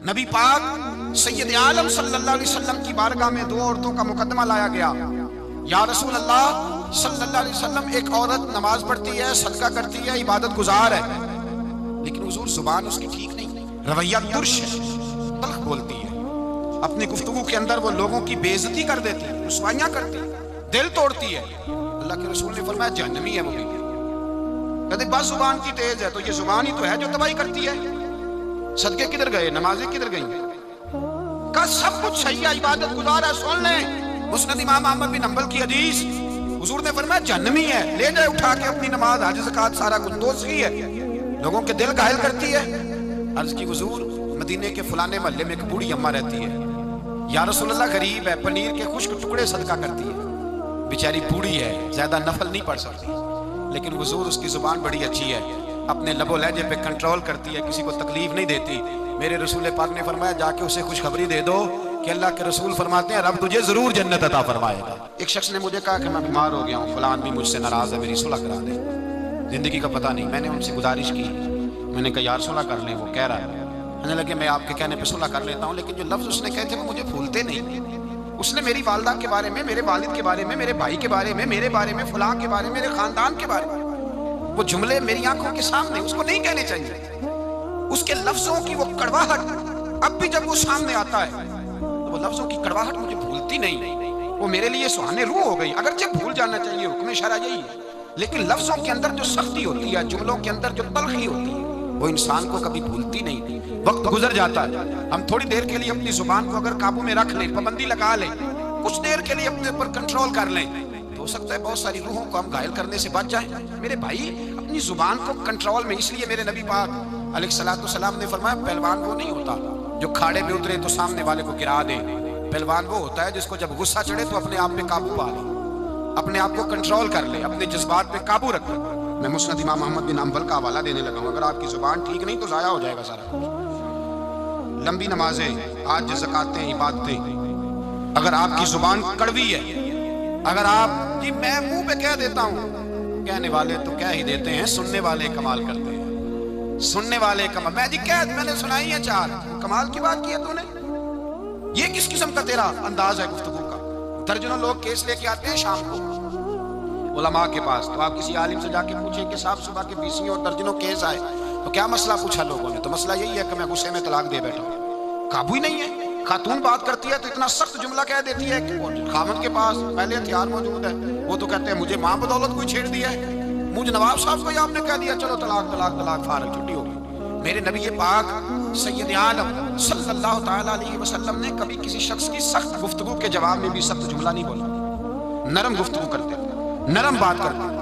نبی پاک سید عالم صلی اللہ علیہ وسلم کی بارگاہ میں دو عورتوں کا مقدمہ لایا گیا. یا رسول اللہ صلی اللہ علیہ وسلم، ایک عورت نماز پڑھتی ہے، صدقہ کرتی ہے، عبادت گزار ہے، لیکن حضور زبان اس کی ٹھیک نہیں، رویہ ترش ہے، تلخ بولتی ہے، اپنی گفتگو کے اندر وہ لوگوں کی بے عزتی کر دیتی ہے، رسوائیاں کرتی ہے، دل توڑتی ہے. اللہ کے رسول نے فرمایا جہنمی ہے وہ بھی. کہتے بس زبان کی تیز ہے، تو یہ زبان ہی تو ہے جو تباہی کرتی ہے. صدقے کدھر گئے، نمازیں کدھر گئیں؟ کہ سب کچھ صحیح ہے، عبادت گزار ہے. سن لیں مسند امام احمد بن حنبل کی حدیث، حضور نے فرمایا جہنمی ہے، لے جائے اٹھا کے اپنی نماز، حج زکات سارا کچھ دوزخی ہے، لوگوں کے دل گھائل کرتی ہے. عرض کی حضور مدینے کے فلانے محلے میں ایک بوڑھی اماں رہتی ہے، یا رسول اللہ غریب ہے، پنیر کے خشک ٹکڑے صدقہ کرتی ہے، بیچاری بوڑھی ہے، زیادہ نفل نہیں پڑھ سکتی، لیکن حضور اس کی زبان بڑی اچھی ہے، اپنے لب و لہجے پہ کنٹرول کرتی ہے، کسی کو تکلیف نہیں دیتی. میرے رسول پاک نے فرمایا جا کے اسے خوشخبری دے دو کہ اللہ کے رسول فرماتے ہیں رب تجھے ضرور جنت عطا فرمائے گا. ایک شخص نے مجھے کہا کہ میں بیمار ہو گیا ہوں، فلان بھی مجھ سے ناراض ہے، میری صلح کرا دے، زندگی کا پتہ نہیں. میں نے ان سے گزارش کی، میں نے کہا یار صلح کر لیں. وہ کہہ رہا ہے، کہنے لگے میں آپ کے کہنے پہ صلح کر لیتا ہوں، لیکن جو لفظ اس نے کہے تھے وہ مجھے بھولتے نہیں. اس نے میری والدہ کے بارے میں، میرے والد کے بارے میں، میرے بھائی کے بارے میں، میرے بارے میں، فلاں کے بارے میں، میرے خاندان کے بارے میں، وہ جملے میری آنکھوں کے سامنے، اس کو نہیں کہنے چاہیے. اس کے لفظوں کی وہ کڑواہٹ اب بھی جب وہ سامنے آتا ہے تو وہ لفظوں کی کڑواہٹ مجھے بھولتی نہیں، وہ میرے لیے سہانے روح ہو گئی. اگرچہ بھول جانا چاہیے، حکم شرع یہی ہے، لیکن لفظوں کے اندر جو سختی ہوتی ہے، جملوں کے اندر جو تلخی ہوتی ہے، وہ انسان کو کبھی بھولتی نہیں. وقت گزر جاتا ہے، ہم تھوڑی دیر کے لیے اپنی زبان کو اگر قابو میں رکھ لیں، پابندی لگا لیں، کچھ دیر کے لیے اپنے اوپر کنٹرول کر لیں، تو ہو سکتا ہے بہت ساری روحوں کو ہم گھائل کرنے سے بچ جائیں. میرے بھائی اپنی زبان کو کنٹرول میں، اس لیے میرے نبی پاک علیہ الصلوۃ والسلام نے فرمایا پہلوان وہ نہیں ہوتا جو کھاڑے میں اترے تو سامنے والے کو گرا دے. پہلوان وہ ہوتا ہے جس کو جب غصہ چڑھے تو اپنے آپ پہ قابو پا لے، اپنے آپ کو کنٹرول کر لے، اپنے جذبات پہ قابو رکھے. میں مسند امام احمد بن حنبل کا حوالہ دینے لگا ہوں. اگر آپ کی زبان ٹھیک نہیں تو ضائع ہو جائے گا سارا کچھ. لمبی نمازیں، حج زکاتیں، عبادتیں، اگر آپ کی زبان کڑوی ہے، اگر آپ جی میں منہ پہ کہہ دیتا ہوں، کہنے والے تو کہہ ہی دیتے ہیں، سننے والے کمال کرتے ہیں. سننے والے کمال، میں نے سنائی ہے چار، کمال کی بات کی ہے تو نے. یہ کس قسم کا تیرا انداز ہے گفتگو کا؟ درجنوں لوگ کیس لے کے آتے ہیں شام کو علماء کے پاس، تو آپ کسی عالم سے جا کے پوچھیں کہ صاحب صبح کے 20 اور درجنوں کیس آئے تو کیا مسئلہ پوچھا لوگوں نے؟ تو مسئلہ یہی ہے کہ میں غصے میں طلاق دے بیٹھا ہوں. قابو ہی نہیں ہے. خاتون بات کرتی ہے تو اتنا سخت جملہ کہہ دیتی ہے کہ خاوند کے پاس پہلے ہتھیار موجود ہے، وہ تو کہتے ہیں مجھے ماں بدولت کوئی چھیڑ دیا ہے، مجھے نواب صاحب کو آپ نے کہہ دیا چلو طلاق طلاق طلاق، فارغ، چھٹی ہو گئی. میرے نبی پاک سید عالم صلی اللہ تعالی علیہ وسلم نے کبھی کسی شخص کی سخت گفتگو کے جواب میں بھی سخت جملہ نہیں بولا. نرم گفتگو کرتے، نرم بات کرتے.